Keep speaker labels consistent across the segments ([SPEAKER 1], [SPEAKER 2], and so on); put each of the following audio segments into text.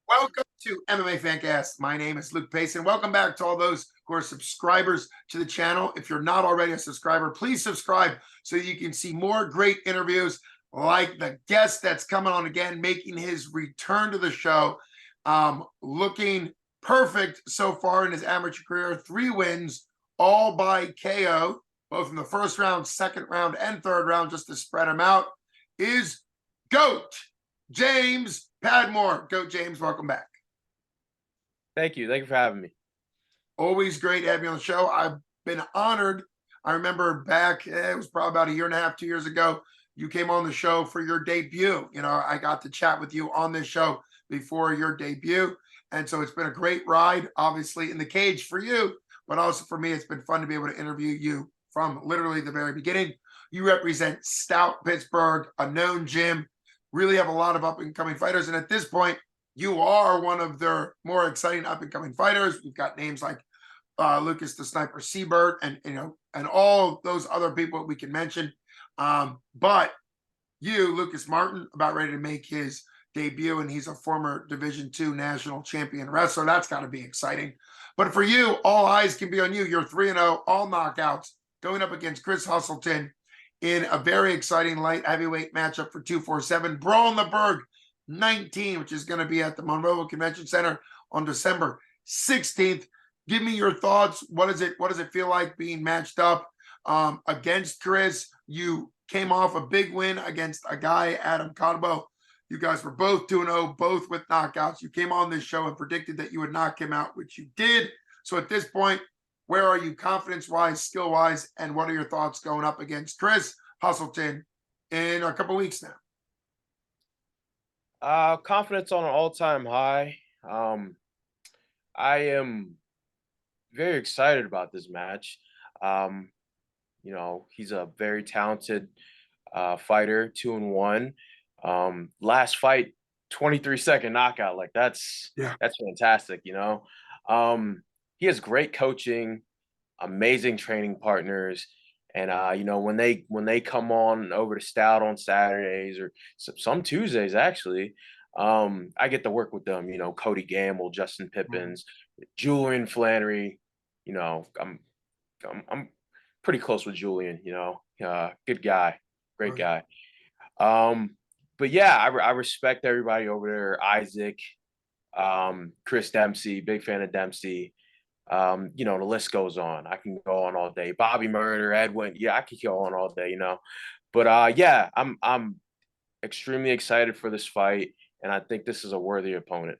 [SPEAKER 1] Welcome to MMA Fancast. My name is Luke Payson. Welcome back to all those who are subscribers to the channel. If you're not already a subscriber, please subscribe so you can see more great interviews like the guest that's coming on again, making his return to the show. Looking perfect so far in his amateur career. 3 wins, all by KO, both in the first round, second round, and third round, just to spread them out, is GOAT James Padmore. Go, James. Welcome back.
[SPEAKER 2] Thank you. Thank you for having me.
[SPEAKER 1] Always great to have you on the show. I've been honored. I remember back, it was probably about a year and a half, 2 years ago, you came on the show for your debut. I got to chat with you on this show before your debut. And so it's been a great ride, obviously, in the cage for you, but also for me, it's been fun to be able to interview you from literally the very beginning. You represent Stout Pittsburgh, a known gym, really have a lot of up-and-coming fighters. And at this point, you are one of their more exciting up-and-coming fighters. We've got names like Lucas the Sniper Seabird and all those other people we can mention. But you, Lucas Martin, about ready to make his debut, and he's a former Division II national champion wrestler. That's got to be exciting. But for you, all eyes can be on you. You're 3-0, all knockouts, going up against Chris Huselton in a very exciting light heavyweight matchup for 247. Brawl in the Berg 19, which is going to be at the Monroe Convention Center on December 16th. Give me your thoughts. What does it feel like being matched up against Chris? You came off a big win against a guy, Adam Cotabo. You guys were both 2-0, both with knockouts. You came on this show and predicted that you would knock him out, which you did. So at this point, where are you confidence-wise, skill-wise, and what are your thoughts going up against Chris Huselton in a couple weeks
[SPEAKER 2] now? Confidence on an all-time high. I am very excited about this match. He's a very talented fighter, 2-1. Last fight, 23-second knockout. Like that's fantastic. He has great coaching, amazing training partners, and when they come on over to Stout on Saturdays or some Tuesdays actually, I get to work with them. Cody Gamble, Justin Pippins, Julian Flannery. I'm pretty close with Julian. Good guy, great guy. But yeah, I respect everybody over there. Isaac, Chris Dempsey, big fan of Dempsey. The list goes on. I can go on all day. Bobby Murder, Edwin. Yeah, I could go on all day, But yeah, I'm extremely excited for this fight, and I think this is a worthy opponent.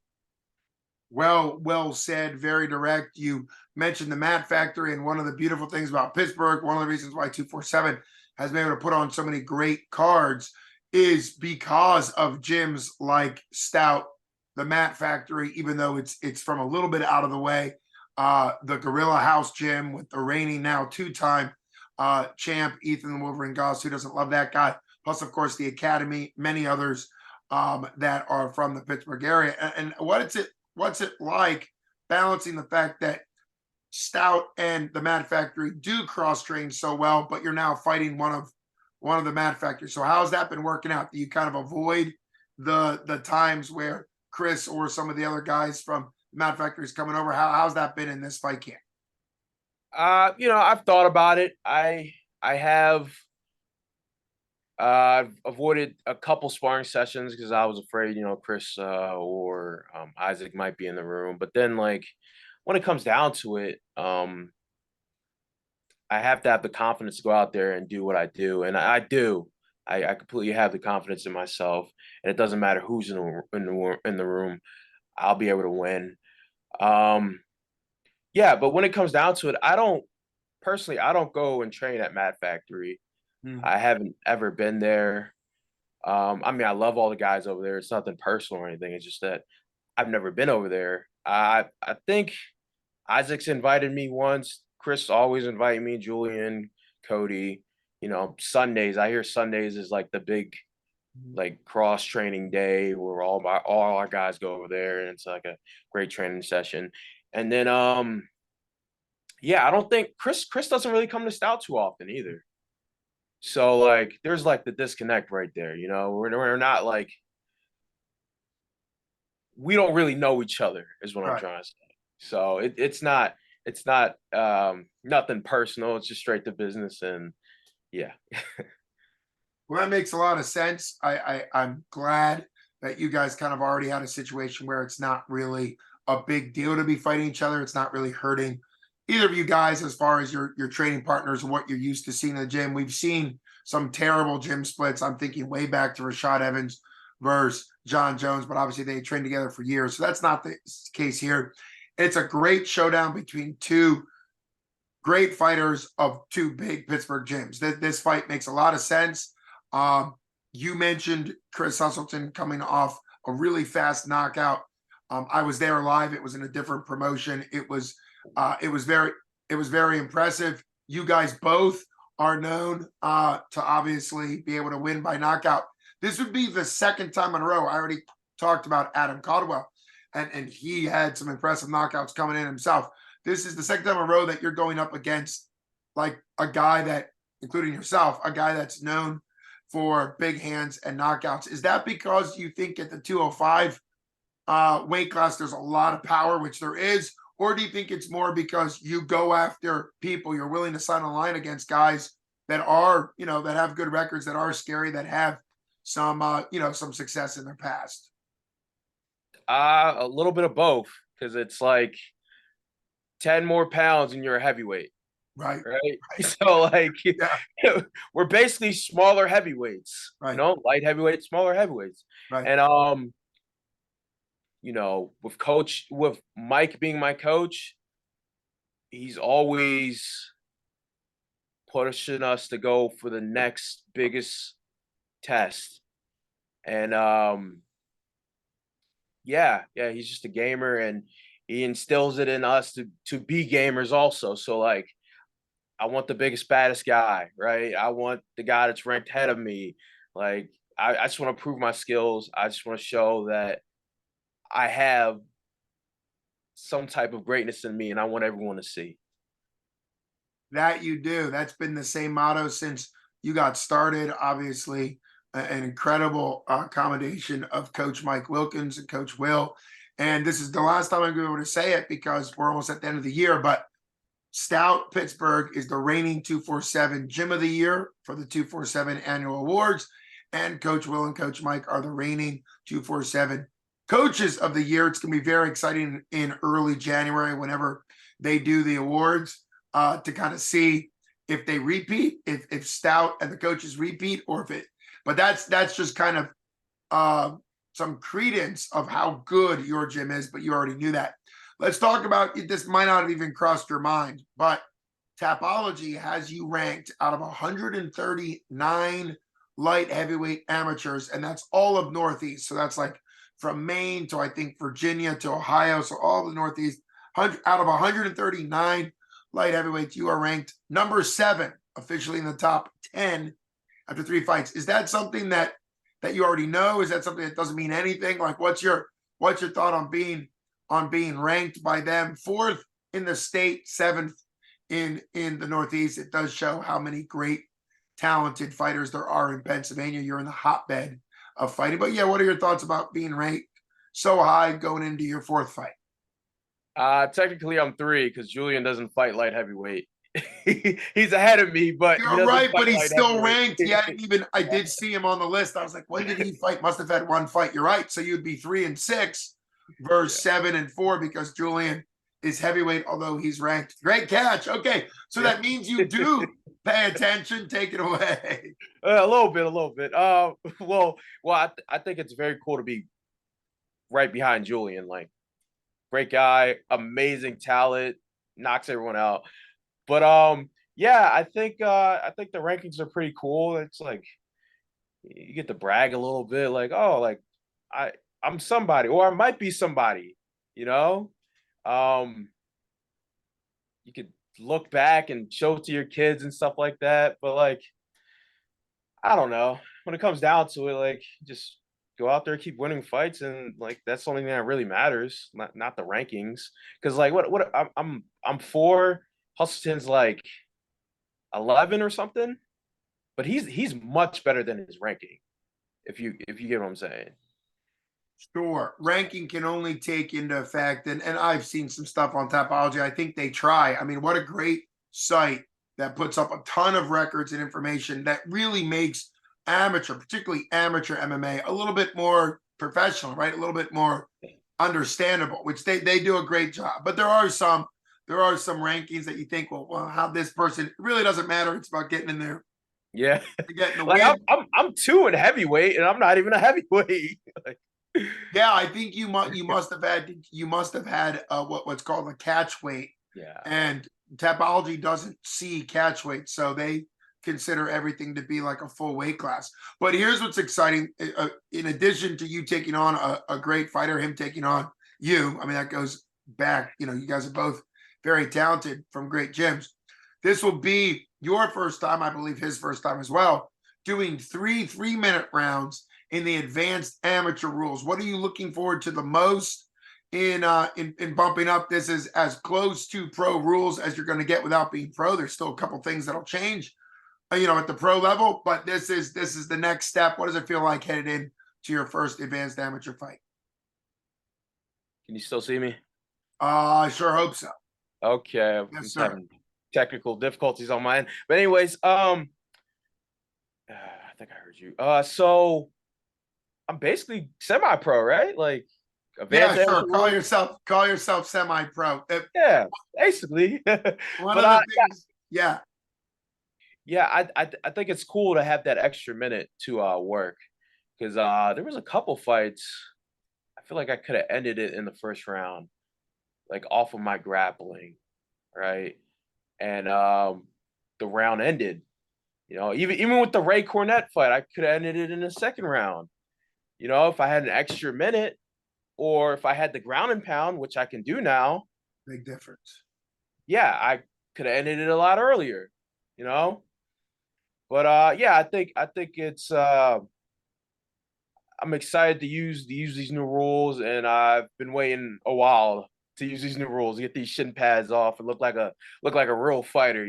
[SPEAKER 1] Well said. Very direct. You mentioned the Mat Factory, and one of the beautiful things about Pittsburgh, one of the reasons why 247 has been able to put on so many great cards is because of gyms like Stout, the Mat Factory, even though it's from a little bit out of the way. The Gorilla House Gym with the reigning now 2-time champ Ethan the Wolverine Goss, who doesn't love that guy. Plus, of course, the Academy, many others that are from the Pittsburgh area. And what's it like balancing the fact that Stout and the Mat Factory do cross train so well, but you're now fighting one of the Mat Factory. So how's that been working out? Do you kind of avoid the times where Chris or some of the other guys from Mat Factory's coming over? How's that been in this fight camp?
[SPEAKER 2] I've thought about it. I've avoided a couple sparring sessions because I was afraid, Chris or Isaac might be in the room. But then, when it comes down to it, I have to have the confidence to go out there and do what I do, and I do. I completely have the confidence in myself, and it doesn't matter who's in the room. I'll be able to win. Yeah, but when it comes down to it, I don't go and train at Mat Factory. I haven't ever been there. I love all the guys over there. It's nothing personal or anything. It's just that I've never been over there. I think Isaac's invited me once. Chris always invited me, Julian, Cody. Sundays. I hear Sundays is like the big cross training day where all our guys go over there, and it's like a great training session. And then yeah, I don't think Chris doesn't really come to Stout too often either. So there's the disconnect right there. We're not we don't really know each other is what I'm
[SPEAKER 1] Right.
[SPEAKER 2] trying to say. So it's not nothing personal. It's just straight to business. And yeah.
[SPEAKER 1] Well, that makes a lot of sense. I'm glad that you guys kind of already had a situation where it's not really a big deal to be fighting each other. It's not really hurting either of you guys as far as your training partners and what you're used to seeing in the gym. We've seen some terrible gym splits. I'm thinking way back to Rashad Evans versus John Jones, but obviously they trained together for years. So that's not the case here. It's a great showdown between two great fighters of two big Pittsburgh gyms. This fight makes a lot of sense. Um, you mentioned Chris Huselton coming off a really fast knockout. I was there live. It was in a different promotion. It was very impressive. You guys both are known to obviously be able to win by knockout. This would be the second time in a row. I already talked about Adam Caldwell, and he had some impressive knockouts coming in himself. This is the second time in a row that you're going up against like a guy that, including yourself, a guy that's known for big hands and knockouts. Is that because you think at the 205 weight class there's a lot of power, which there is, or do you think it's more because you go after people, you're willing to sign a line against guys that are, that have good records, that are scary, that have some, some success in their past?
[SPEAKER 2] A little bit of both, because it's like 10 more pounds and you're a heavyweight.
[SPEAKER 1] Right.
[SPEAKER 2] Right. So like
[SPEAKER 1] Yeah.
[SPEAKER 2] we're basically smaller heavyweights,
[SPEAKER 1] Right.
[SPEAKER 2] light heavyweights, smaller heavyweights.
[SPEAKER 1] Right.
[SPEAKER 2] And with Mike being my coach, he's always pushing us to go for the next biggest test. And yeah, he's just a gamer, and he instills it in us to be gamers also. So like, I want the biggest, baddest guy, right? I want the guy that's ranked ahead of me. Like, I just want to prove my skills. I just want to show that I have some type of greatness in me, and I want everyone to see.
[SPEAKER 1] That you do. That's been the same motto since you got started. Obviously, an incredible accommodation of Coach Mike Wilkins and Coach Will. And this is the last time I'm going to be able to say it because we're almost at the end of the year. But Stout Pittsburgh is the reigning 247 Gym of the Year for the 247 annual awards. And Coach Will and Coach Mike are the reigning 247 Coaches of the Year. It's going to be very exciting in early January whenever they do the awards to kind of see if they repeat, if Stout and the coaches repeat, or if it. But that's just kind of some credence of how good your gym is. But you already knew that. Let's talk about this. Might not have even crossed your mind, but Tapology has you ranked out of 139 light heavyweight amateurs, and that's all of Northeast. So that's like from Maine to I think Virginia to Ohio. So all the Northeast. Out of 139 light heavyweights, you are ranked number 7 officially in the top 10 after 3 fights. Is that something that you already know? Is that something that doesn't mean anything? Like, what's your thought on being ranked by them 4th in the state, 7th in the Northeast? It does show how many great, talented fighters there are in Pennsylvania. You're in the hotbed of fighting. But yeah, what are your thoughts about being ranked so high going into your 4th fight?
[SPEAKER 2] Technically, I'm 3 because Julian doesn't fight light heavyweight. He's ahead of me, but
[SPEAKER 1] you're right. But he's still
[SPEAKER 2] heavyweight.
[SPEAKER 1] ranked. Yeah, even I did see him on the list. I was like, when did he fight? Must have had 1 fight. You're right. So you'd be 3 and 6 versus 7 and 4 because Julian is heavyweight, although he's ranked. Great catch. Okay, so that means you do pay attention. Take it away.
[SPEAKER 2] A little bit. I think it's very cool to be right behind Julian. Like, great guy, amazing talent, knocks everyone out. But yeah, I think the rankings are pretty cool. It's like you get to brag a little bit, like, oh, like I'm somebody, or I might be somebody, you know. You could look back and show it to your kids and stuff like that. But like, I don't know. When it comes down to it, like, just go out there, keep winning fights, and like that's the only thing that really matters, not the rankings. Because like, what I'm 4, Huston's like 11 or something, but he's much better than his ranking. If you get what I'm saying.
[SPEAKER 1] Sure. Ranking can only take into effect, and I've seen some stuff on Tapology. I think they try. I mean, what a great site that puts up a ton of records and information that really makes amateur, particularly amateur MMA, a little bit more professional, right? A little bit more understandable, which they do a great job. But there are some rankings that you think, well, how this person, it really doesn't matter. It's about getting in there,
[SPEAKER 2] Yeah.
[SPEAKER 1] getting the
[SPEAKER 2] Like
[SPEAKER 1] win.
[SPEAKER 2] I'm two in heavyweight and I'm not even a heavyweight. Like,
[SPEAKER 1] Yeah, I think you must have had what's called a catch weight,
[SPEAKER 2] yeah.
[SPEAKER 1] and Tapology doesn't see catch weight, so they consider everything to be like a full weight class. But here's what's exciting: in addition to you taking on a great fighter, him taking on you. I mean, that goes back. You guys are both very talented from great gyms. This will be your first time, I believe, his first time as well, doing three-minute rounds in the advanced amateur rules. What are you looking forward to the most in bumping up? This is as close to pro rules as you're going to get without being pro. There's still a couple things that'll change, at the pro level, but this is the next step. What does it feel like headed in to your first advanced amateur fight?
[SPEAKER 2] Can you still see me?
[SPEAKER 1] I sure hope so.
[SPEAKER 2] Okay. I'm
[SPEAKER 1] Yes,
[SPEAKER 2] just
[SPEAKER 1] sir.
[SPEAKER 2] having technical difficulties on my end. But anyways, I think I heard you. So I'm basically semi-pro, right? Like
[SPEAKER 1] Yeah,
[SPEAKER 2] advanced
[SPEAKER 1] sure.
[SPEAKER 2] amateur
[SPEAKER 1] Call
[SPEAKER 2] rules.
[SPEAKER 1] yourself call yourself semi-pro.
[SPEAKER 2] Yeah, basically.
[SPEAKER 1] One
[SPEAKER 2] But
[SPEAKER 1] of the things, yeah,
[SPEAKER 2] yeah, I think it's cool to have that extra minute to work because there was a couple fights. I feel like I could have ended it in the first round, like off of my grappling, right? And the round ended. Even with the Ray Cornett fight, I could have ended it in the second round. If I had an extra minute or if I had the ground and pound, which I can do now,
[SPEAKER 1] big difference.
[SPEAKER 2] yeah, I could have ended it a lot earlier, you know? But yeah, I think it's I'm excited to use these new rules, and I've been waiting a while to use these new rules, get these shin pads off and look like a real fighter.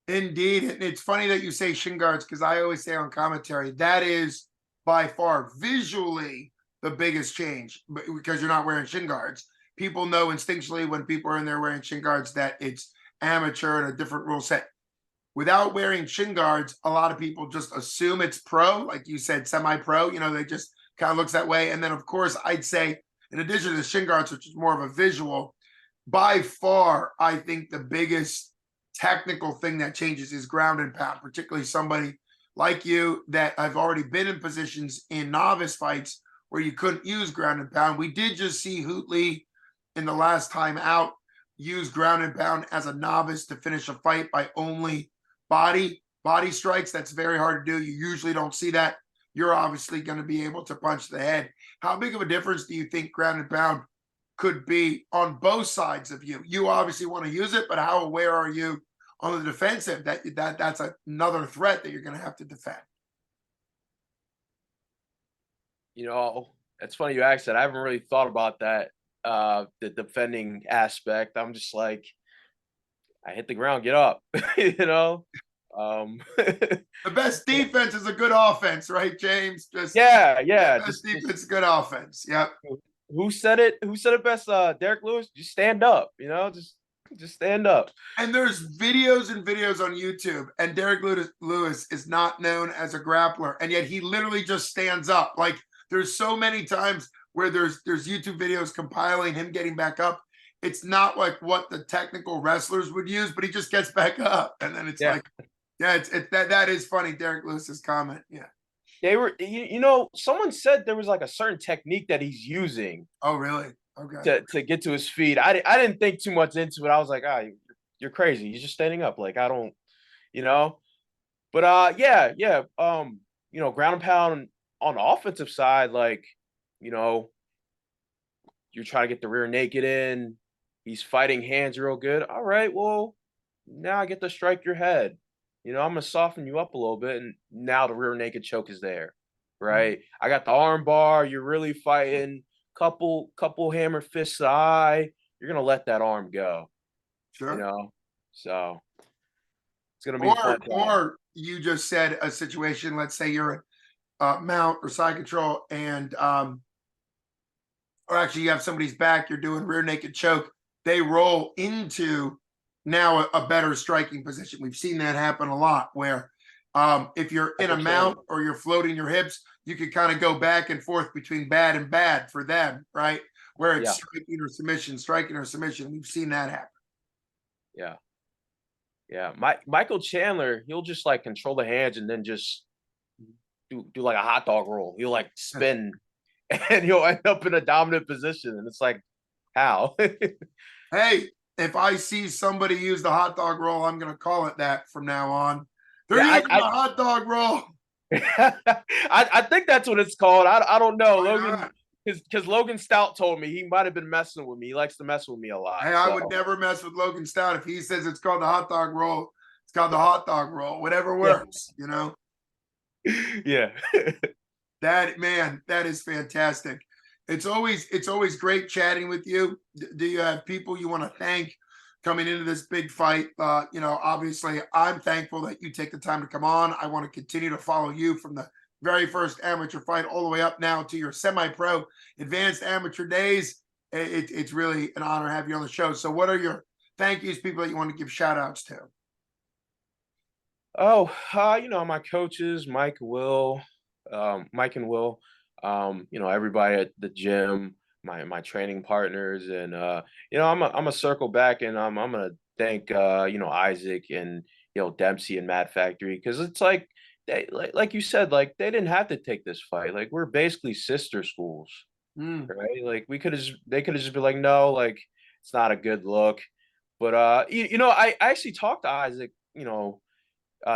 [SPEAKER 1] Indeed. And it's funny that you say shin guards because I always say on commentary that is by far visually the biggest change because you're not wearing shin guards. People know instinctually when people are in there wearing shin guards that it's amateur and a different rule set. Without wearing shin guards, a lot of people just assume it's pro, like you said, semi-pro. They just kind of looks that way. And then, of course, I'd say, in addition to the shin guards, which is more of a visual, by far, I think the biggest technical thing that changes is ground and pound, particularly somebody like you that I've already been in positions in novice fights where you couldn't use ground and pound. We did just see Hootley in the last time out use ground and pound as a novice to finish a fight by only body strikes. That's very hard to do. You usually don't see that. You're obviously going to be able to punch the head. How big of a difference do you think ground and pound could be on both sides of you? You obviously want to use it, but how aware are you on the defensive that's another threat that you're going to have to defend?
[SPEAKER 2] It's funny you asked that. I haven't really thought about that, the defending aspect. I'm just like, I hit the ground, get up, you know? Um,
[SPEAKER 1] The best defense is a good offense, right, James? Just
[SPEAKER 2] yeah,
[SPEAKER 1] the
[SPEAKER 2] yeah.
[SPEAKER 1] best
[SPEAKER 2] Just
[SPEAKER 1] defense is good offense. Yep.
[SPEAKER 2] who said it? Who said it best? Derek Lewis. Just stand up, just stand up.
[SPEAKER 1] And there's videos and videos on YouTube, and Derek Lewis is not known as a grappler, and yet he literally just stands up. Like there's so many times where there's YouTube videos compiling him getting back up. It's not like what the technical wrestlers would use, but he just gets back up, and then it's
[SPEAKER 2] Yeah.
[SPEAKER 1] like, yeah, it's that is funny. Derek Lewis's comment, yeah.
[SPEAKER 2] They were, someone said there was like a certain technique that he's using
[SPEAKER 1] Oh, really? Okay.
[SPEAKER 2] to get to his feet. I didn't think too much into it. I was like, you're crazy. You're just standing up. Like I don't, you know. But yeah, yeah. Ground and pound on the offensive side, like, you know, you're trying to get the rear naked in. He's fighting hands real good. All right, well, now I get to strike your head. I'm gonna soften you up a little bit, and now the rear naked choke is there, right? I got the arm bar. You're really fighting. Couple hammer fists to the eye. You're gonna let that arm go, you
[SPEAKER 1] Sure.
[SPEAKER 2] know. So it's gonna be a
[SPEAKER 1] Or
[SPEAKER 2] fun time.
[SPEAKER 1] or you just said a situation. Let's say you're mount or side control, and or actually you have somebody's back, you're doing rear naked choke, they roll into now a better striking position. We've seen that happen a lot where if you're in a mount or you're floating your hips, you can kind of go back and forth between bad and bad for them, right? Where it's striking or submission, striking or submission. We've seen that happen.
[SPEAKER 2] Yeah. Yeah. Michael Chandler, he'll just like control the hands and then just do like a hot dog roll. He'll like spin and he'll end up in a dominant position. And it's like, how?
[SPEAKER 1] Hey, if I see somebody use the hot dog roll, I'm going to call it that from now on. They're using the hot dog roll.
[SPEAKER 2] I think that's what it's called. I don't know. Logan, because Logan Stout told me he might have been messing with me. He likes to mess with me a lot.
[SPEAKER 1] Hey, I would never mess with Logan Stout. If he says it's called the hot dog roll, it's called the hot dog roll. Whatever works, you know?
[SPEAKER 2] Yeah.
[SPEAKER 1] That is fantastic. It's always great chatting with you. Do you have people you want to thank coming into this big fight? Obviously I'm thankful that you take the time to come on. I want to continue to follow you from the very first amateur fight all the way up now to your semi-pro advanced amateur days. It's really an honor to have you on the show. So what are your thank yous, people that you want to give shout outs to?
[SPEAKER 2] Oh, my coaches, Mike and Will, everybody at the gym, my training partners, and I'm a circle back, and I'm gonna thank Isaac and Dempsey and Mad Factory, because it's like they like you said, like they didn't have to take this fight. Like we're basically sister schools, right? Like they could have just been like, no, like it's not a good look. But I actually talked to Isaac,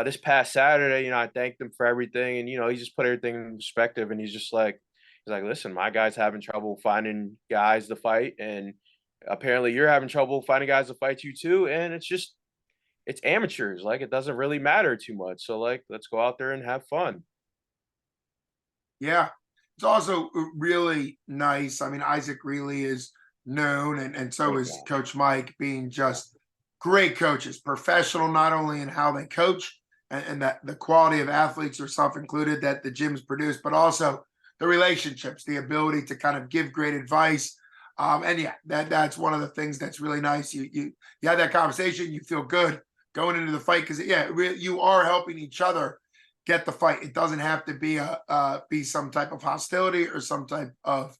[SPEAKER 2] this past Saturday. I thanked him for everything, and he just put everything in perspective, and he's like, listen, my guy's having trouble finding guys to fight, and apparently you're having trouble finding guys to fight you too, and it's amateurs. Like it doesn't really matter too much. So like, let's go out there and have fun.
[SPEAKER 1] Yeah, it's also really nice. I mean, Isaac really is known, and so is Coach Mike, being just great coaches, professional not only in how they coach and that the quality of athletes, yourself included, that the gyms produce, but also the relationships, the ability to kind of give great advice. And yeah, that's one of the things that's really nice. You have that conversation, you feel good going into the fight, because you are helping each other get the fight. It doesn't have to be some type of hostility or some type of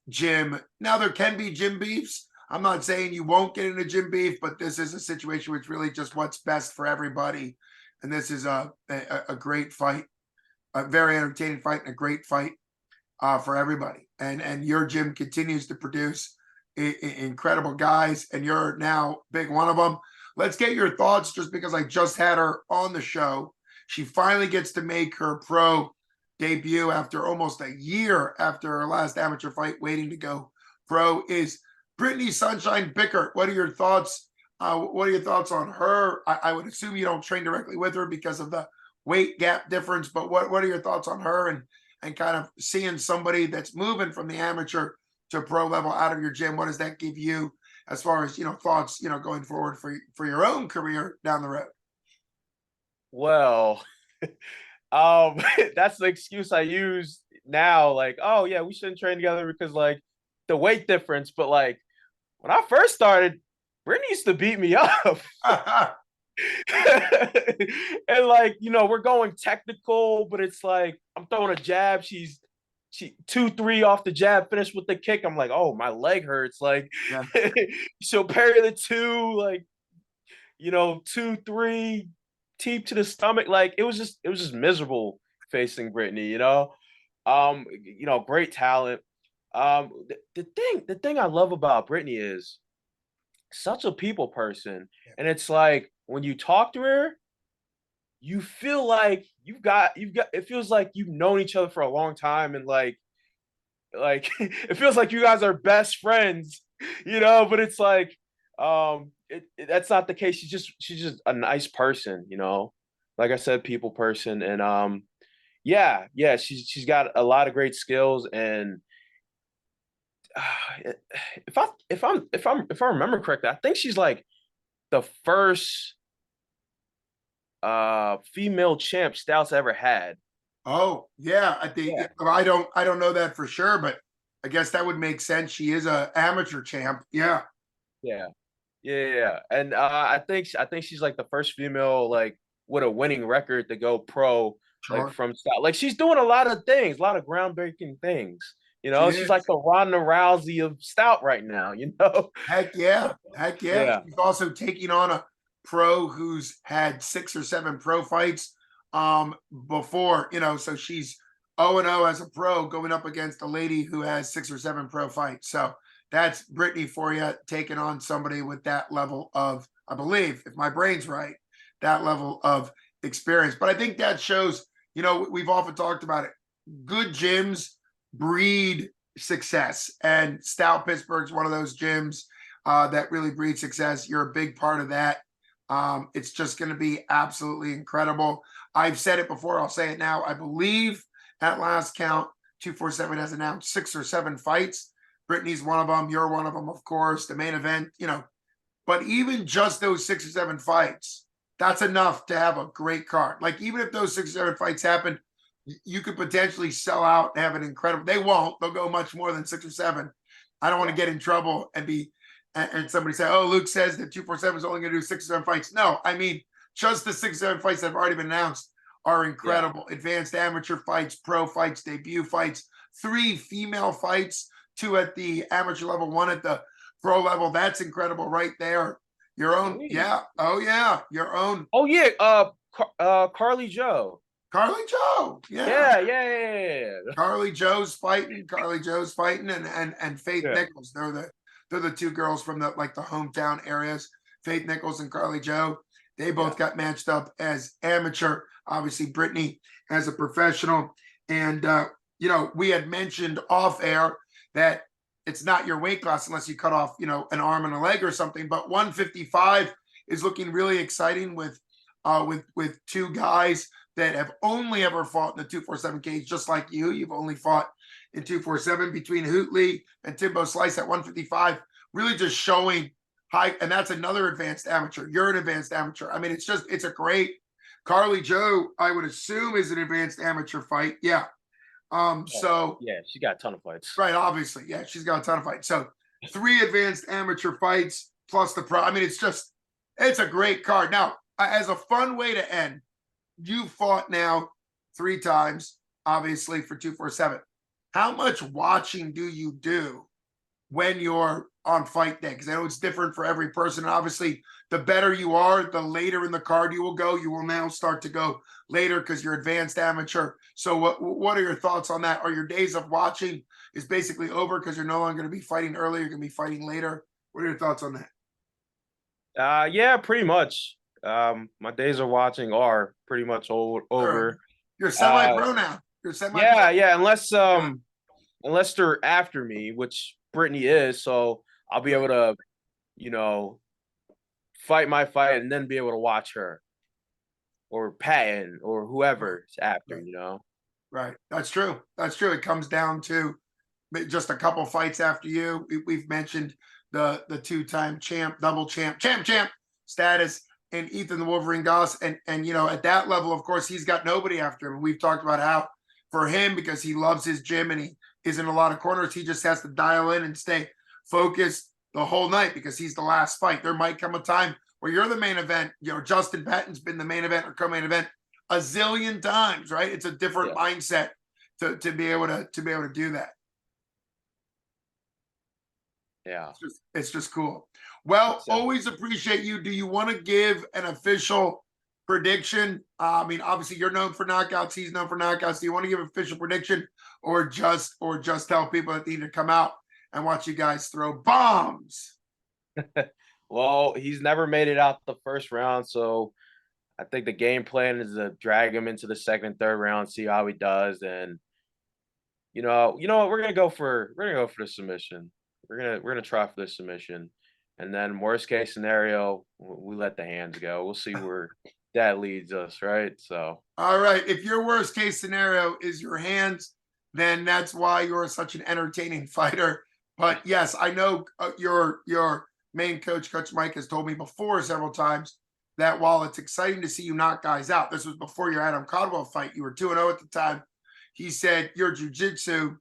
[SPEAKER 1] gym. Now there can be gym beefs. I'm not saying you won't get into gym beef, but this is a situation which really just what's best for everybody. And this is a great fight, a very entertaining fight, and a great fight for everybody. And your gym continues to produce incredible guys, and you're now big one of them. Let's get your thoughts, just because I just had her on the show. She finally gets to make her pro debut after almost a year after her last amateur fight, waiting to go pro, is Brittany Sunshine Bickert. What are your thoughts? What are your thoughts on her? I would assume you don't train directly with her because of the weight gap difference, but what are your thoughts on her and kind of seeing somebody that's moving from the amateur to pro level out of your gym? What does that give you as far as thoughts going forward for your own career down the road?
[SPEAKER 2] Well, that's the excuse I use now. Like, oh yeah, we shouldn't train together because like the weight difference. But like when I first started, Brittany used to beat me up. And like, we're going technical, but it's like I'm throwing a jab. She 2-3 off the jab, finished with the kick. I'm like, oh, my leg hurts. Like, she'll parry the 2, like, 2-3, teep to the stomach. Like, it was just miserable facing Brittany. Great talent. The thing I love about Brittany is such a people person, and it's like when you talk to her, you feel like you've got it feels like you've known each other for a long time, and like it feels like you guys are best friends, but it's like that's not the case. She's just a nice person, like I said, people person. And she's got a lot of great skills. And if I remember correctly, I think she's like the first female champ Stouts ever had.
[SPEAKER 1] Oh, yeah.
[SPEAKER 2] Yeah.
[SPEAKER 1] I don't know that for sure, but I guess that would make sense. She is a amateur champ. Yeah.
[SPEAKER 2] Yeah. Yeah. And I think she's like the first female like with a winning record to go pro like
[SPEAKER 1] Sure.
[SPEAKER 2] from Stout. Like she's doing a lot of things, a lot of groundbreaking things. You
[SPEAKER 1] She
[SPEAKER 2] know, she's like
[SPEAKER 1] is.
[SPEAKER 2] the Ronda Rousey of Stout right now, you know?
[SPEAKER 1] Heck yeah. Heck yeah.
[SPEAKER 2] Yeah.
[SPEAKER 1] She's also taking on a pro who's had 6 or 7 pro fights before, so she's 0-0 as a pro going up against a lady who has 6 or 7 pro fights. So that's Brittany for you, taking on somebody with that level of, I believe, if my brain's right, that level of experience. But I think that shows, we've often talked about it. Good gyms breed success, and Stout Pittsburgh's one of those gyms that really breeds success. You're a big part of that. It's just going to be absolutely incredible. I've said it before, I'll say it now. I believe at last count, 247 has announced 6 or 7 fights. Brittany's one of them. You're one of them, of course. The main event, but even just those 6 or 7 fights, that's enough to have a great card. Like, even if those 6 or 7 fights happen, you could potentially sell out and have an incredible. They won't. They'll go much more than 6 or 7. I don't want to get in trouble and somebody say, "Oh, Luke says that 247 is only going to do 6 or 7 fights." No, I mean, just the 6 or 7 fights that have already been announced are incredible. Yeah. Advanced amateur fights, pro fights, debut fights, 3 female fights, 2 at the amateur level, 1 at the pro level. That's incredible right there. Your own, yeah. Oh yeah, your own.
[SPEAKER 2] Oh yeah, Carly Joe.
[SPEAKER 1] Carly Joe, yeah.
[SPEAKER 2] Yeah.
[SPEAKER 1] Carly Joe's fighting, and Faith Nichols. They're the 2 girls from the hometown areas. Faith Nichols and Carly Joe. They both got matched up as amateur. Obviously, Brittany as a professional. And we had mentioned off air that it's not your weight class unless you cut off, an arm and a leg or something. But 155 is looking really exciting with 2 guys that have only ever fought in the 247 cage, just like you. You've only fought in 247, between Hootley and Timbo Slice at 155, really just showing high. And that's another advanced amateur. You're an advanced amateur. I mean, it's a great. Carly Joe, I would assume, is an advanced amateur fight. Yeah. So
[SPEAKER 2] yeah, she got a ton of fights.
[SPEAKER 1] Right, obviously. Yeah, she's got a ton of fights. So 3 advanced amateur fights plus the pro. I mean, it's a great card. Now, as a fun way to end, you fought now 3 times, obviously, for 247. How much watching do you do when you're on fight day? Because I know it's different for every person. And obviously, the better you are, the later in the card you will go. You will now start to go later because you're advanced amateur. So what are your thoughts on that? Are your days of watching is basically over because you're no longer going to be fighting early? You're going to be fighting later. What are your thoughts on
[SPEAKER 2] that? Yeah, pretty much. My days of watching are pretty much over.
[SPEAKER 1] You're semi-pro now. You're semi-pro.
[SPEAKER 2] Yeah. Unless they're after me, which Brittany is, so I'll be able to, fight my fight and then be able to watch her, or Patton, or whoever's after.
[SPEAKER 1] Right. That's true. It comes down to just a couple fights after you. We've mentioned the 2-time champ, double champ status, and Ethan the Wolverine Goss. And at that level, of course, he's got nobody after him. We've talked about how for him, because he loves his gym and he is in a lot of corners, he just has to dial in and stay focused the whole night because he's the last fight. There might come a time where you're the main event. Justin Patton's been the main event or co-main event a zillion times, right? It's a different mindset to be able to do that.
[SPEAKER 2] Yeah.
[SPEAKER 1] It's just cool. Well, always appreciate you. Do you want to give an official prediction? I mean, obviously you're known for knockouts. He's known for knockouts. Do you want to give an official prediction or just tell people that they need to come out and watch you guys throw bombs?
[SPEAKER 2] Well, he's never made it out the first round, so I think the game plan is to drag him into the second, third round, see how he does, and you know what, we're gonna go for the submission. We're gonna try for the submission, and then worst case scenario, we let the hands go. We'll see where that leads us, right? So,
[SPEAKER 1] all right, if your worst case scenario is your hands, then that's why you're such an entertaining fighter. But yes, I know your main coach, Coach Mike, has told me before several times that while it's exciting to see you knock guys out, this was before your Adam Caldwell fight. You were 2-0 at the time. He said your jiu-jitsu,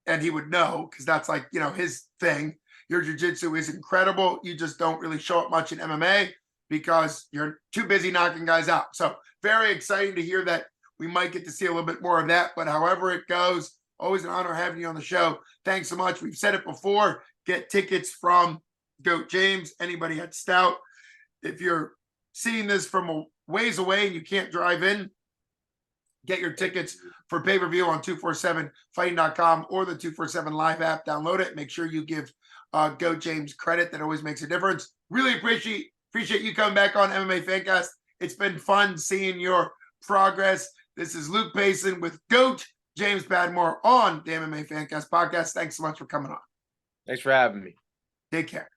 [SPEAKER 1] and he would know because that's like, you know, his thing. Your jiu-jitsu is incredible. You just don't really show up much in MMA because you're too busy knocking guys out. So very exciting to hear that we might get to see a little bit more of that. But however it goes, always an honor having you on the show. Thanks so much. We've said it before. Get tickets from Goat James. Anybody at Stout. If you're seeing this from a ways away and you can't drive in, get your tickets for pay-per-view on 247fighting.com or the 247 Live app. Download it. Make sure you give Goat James credit. That always makes a difference. Really appreciate you coming back on MMA Fancast. It's been fun seeing your progress. This is Luke Payson with Goat James Padmore on the MMA Fancast podcast. Thanks so much for coming on.
[SPEAKER 2] Thanks for having me.
[SPEAKER 1] Take care.